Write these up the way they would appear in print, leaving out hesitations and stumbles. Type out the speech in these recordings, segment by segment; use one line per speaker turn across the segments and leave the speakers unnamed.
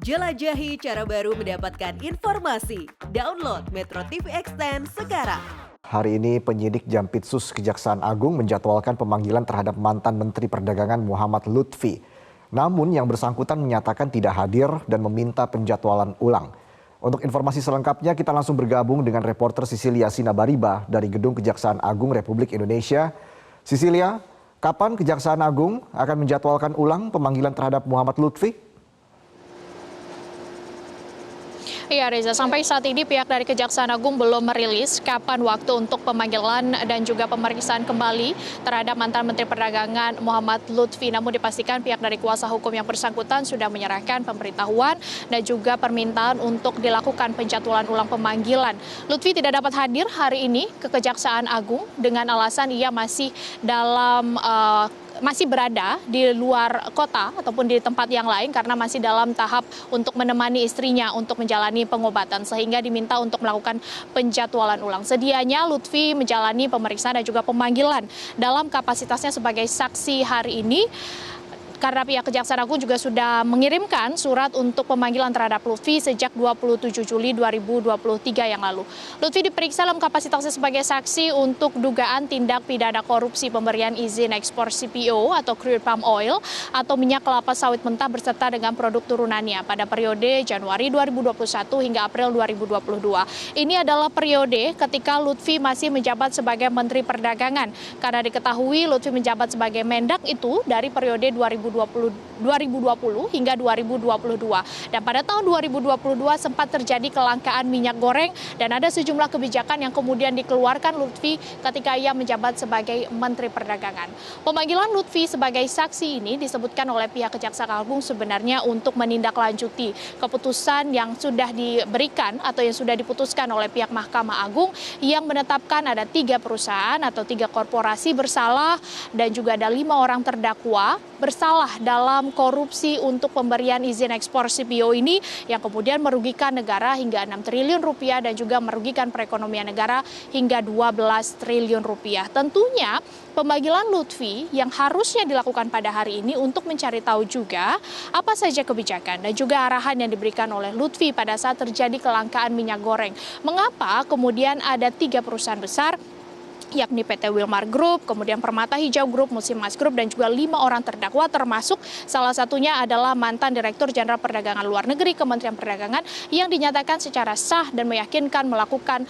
Jelajahi cara baru mendapatkan informasi. Download Metro TV Extend sekarang.
Hari ini penyidik Jampitsus Kejaksaan Agung menjadwalkan pemanggilan terhadap mantan Menteri Perdagangan Muhammad Lutfi. Namun yang bersangkutan menyatakan tidak hadir dan meminta penjadwalan ulang. Untuk informasi selengkapnya kita langsung bergabung dengan reporter Sisilia Sinabariba dari Gedung Kejaksaan Agung Republik Indonesia. Sisilia, kapan Kejaksaan Agung akan menjadwalkan ulang pemanggilan terhadap Muhammad Lutfi?
Iya Reza, sampai saat ini pihak dari Kejaksaan Agung belum merilis kapan waktu untuk pemanggilan dan juga pemeriksaan kembali terhadap mantan Menteri Perdagangan Muhammad Lutfi. Namun dipastikan pihak dari kuasa hukum yang bersangkutan sudah menyerahkan pemberitahuan dan juga permintaan untuk dilakukan penjadwalan ulang pemanggilan. Lutfi tidak dapat hadir hari ini ke Kejaksaan Agung dengan alasan ia masih masih berada di luar kota ataupun di tempat yang lain karena masih dalam tahap untuk menemani istrinya untuk menjalani pengobatan sehingga diminta untuk melakukan penjadwalan ulang. Sedianya Lutfi menjalani pemeriksaan dan juga pemanggilan dalam kapasitasnya sebagai saksi hari ini. Karena pihak Kejaksaan Agung juga sudah mengirimkan surat untuk pemanggilan terhadap Lutfi sejak 27 Juli 2023 yang lalu. Lutfi diperiksa dalam kapasitasnya sebagai saksi untuk dugaan tindak pidana korupsi pemberian izin ekspor CPO atau crude palm oil atau minyak kelapa sawit mentah berserta dengan produk turunannya pada periode Januari 2021 hingga April 2022. Ini adalah periode ketika Lutfi masih menjabat sebagai Menteri Perdagangan. Karena diketahui Lutfi menjabat sebagai Mendak itu dari periode 2020 hingga 2022. Dan pada tahun 2022 sempat terjadi kelangkaan minyak goreng dan ada sejumlah kebijakan yang kemudian dikeluarkan Lutfi ketika ia menjabat sebagai Menteri Perdagangan. Pemanggilan Lutfi sebagai saksi ini disebutkan oleh pihak Kejaksaan Agung sebenarnya untuk menindaklanjuti keputusan yang sudah diberikan atau yang sudah diputuskan oleh pihak Mahkamah Agung yang menetapkan ada 3 perusahaan atau 3 korporasi bersalah dan juga ada 5 orang terdakwa bersalah dalam korupsi untuk pemberian izin ekspor CPO ini yang kemudian merugikan negara hingga 6 triliun rupiah dan juga merugikan perekonomian negara hingga 12 triliun rupiah. Tentunya pemanggilan Lutfi yang harusnya dilakukan pada hari ini untuk mencari tahu juga apa saja kebijakan dan juga arahan yang diberikan oleh Lutfi pada saat terjadi kelangkaan minyak goreng. Mengapa kemudian ada 3 perusahaan besar yakni PT Wilmar Group, kemudian Permata Hijau Group, Musimas Group, dan juga 5 orang terdakwa termasuk salah satunya adalah mantan Direktur Jenderal Perdagangan Luar Negeri Kementerian Perdagangan yang dinyatakan secara sah dan meyakinkan melakukan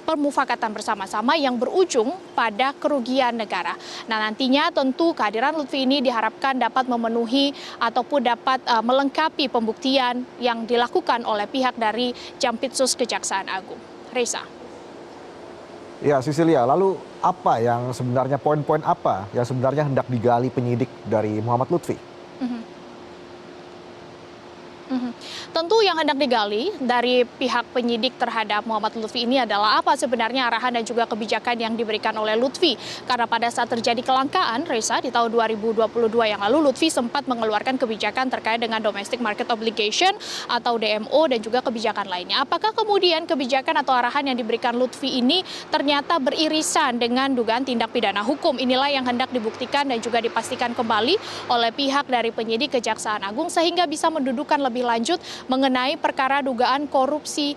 pemufakatan bersama-sama yang berujung pada kerugian negara. Nah nantinya tentu kehadiran Lutfi ini diharapkan dapat memenuhi ataupun dapat melengkapi pembuktian yang dilakukan oleh pihak dari Jampitsus Kejaksaan Agung. Reza.
Ya, Sisilia, lalu apa yang sebenarnya poin-poin apa yang sebenarnya hendak digali penyidik dari Muhammad Lutfi?
Tentu yang hendak digali dari pihak penyidik terhadap Muhammad Lutfi ini adalah apa sebenarnya arahan dan juga kebijakan yang diberikan oleh Lutfi. Karena pada saat terjadi kelangkaan, Reza, di tahun 2022 yang lalu Lutfi sempat mengeluarkan kebijakan terkait dengan domestic market obligation atau DMO dan juga kebijakan lainnya. Apakah kemudian kebijakan atau arahan yang diberikan Lutfi ini ternyata beririsan dengan dugaan tindak pidana hukum? Inilah yang hendak dibuktikan dan juga dipastikan kembali oleh pihak dari penyidik Kejaksaan Agung sehingga bisa mendudukan lebih lanjut mengenai perkara dugaan korupsi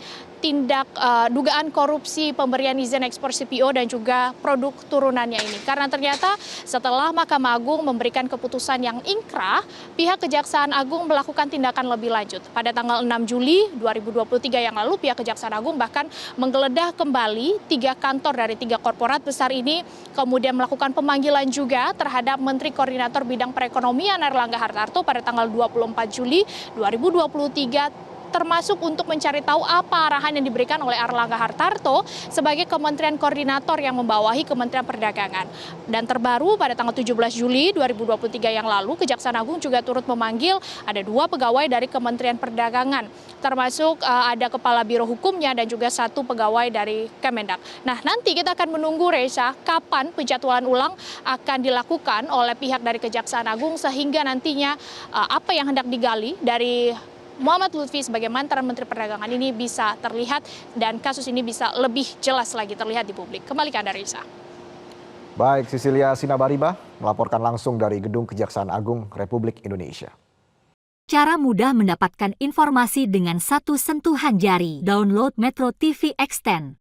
pemberian izin ekspor CPO dan juga produk turunannya ini. Karena ternyata setelah Mahkamah Agung memberikan keputusan yang ingkrah, pihak Kejaksaan Agung melakukan tindakan lebih lanjut. Pada tanggal 6 Juli 2023 yang lalu, pihak Kejaksaan Agung bahkan menggeledah kembali 3 kantor dari 3 korporat besar ini, kemudian melakukan pemanggilan juga terhadap Menteri Koordinator Bidang Perekonomian Airlangga Hartarto pada tanggal 24 Juli 2023 termasuk untuk mencari tahu apa arahan yang diberikan oleh Airlangga Hartarto sebagai Kementerian Koordinator yang membawahi Kementerian Perdagangan. Dan terbaru pada tanggal 17 Juli 2023 yang lalu, Kejaksaan Agung juga turut memanggil ada 2 pegawai dari Kementerian Perdagangan, termasuk ada Kepala Biro Hukumnya dan juga 1 pegawai dari Kemendak. Nah, nanti kita akan menunggu, Reza, kapan penjadwalan ulang akan dilakukan oleh pihak dari Kejaksaan Agung sehingga nantinya apa yang hendak digali dari Muhammad Lutfi sebagai mantan Menteri Perdagangan ini bisa terlihat dan kasus ini bisa lebih jelas lagi terlihat di publik. Kembali ke Anda, Risa.
Baik, Sisilia Sinabariba melaporkan langsung dari Gedung Kejaksaan Agung Republik Indonesia.
Cara mudah mendapatkan informasi dengan satu sentuhan jari. Download Metro TV Extend.